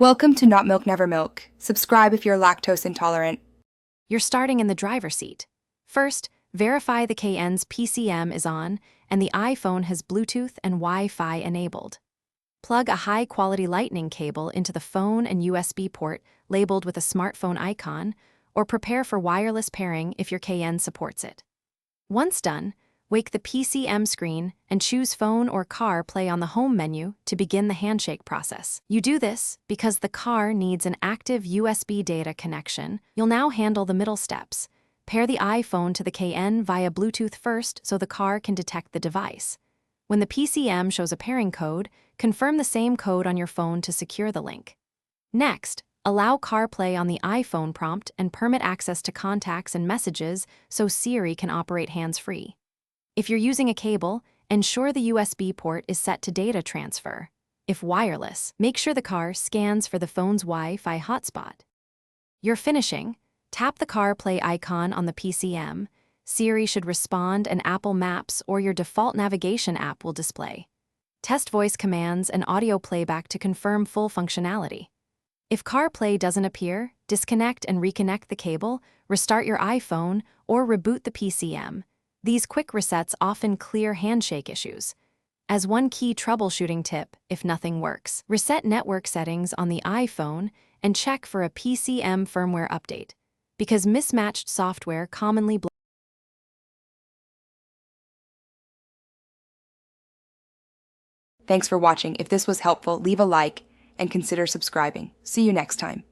Welcome to Not Milk Never Milk. Subscribe if you're lactose intolerant. You're starting in the driver's seat. First, verify the Cayenne's PCM is on and the iPhone has Bluetooth and Wi-Fi enabled. Plug a high-quality lightning cable into the phone and USB port labeled with a smartphone icon, or prepare for wireless pairing if your Cayenne supports it. Once done, wake the PCM screen and choose Phone or CarPlay on the home menu to begin the handshake process. You do this because the car needs an active USB data connection. You'll now handle the middle steps. Pair the iPhone to the Cayenne via Bluetooth first so the car can detect the device. When the PCM shows a pairing code, confirm the same code on your phone to secure the link. Next, allow CarPlay on the iPhone prompt and permit access to contacts and messages so Siri can operate hands-free. If you're using a cable, ensure the USB port is set to data transfer. If wireless, make sure the car scans for the phone's Wi-Fi hotspot. You're finishing. Tap the CarPlay icon on the PCM. Siri should respond and Apple Maps or your default navigation app will display. Test voice commands and audio playback to confirm full functionality. If CarPlay doesn't appear, disconnect and reconnect the cable, restart your iPhone, or reboot the PCM. These quick resets often clear handshake issues. As one key troubleshooting tip, if nothing works, reset network settings on the iPhone and check for a PCM firmware update, because mismatched software commonly blocks. Thanks for watching. If this was helpful, leave a like and consider subscribing. See you next time.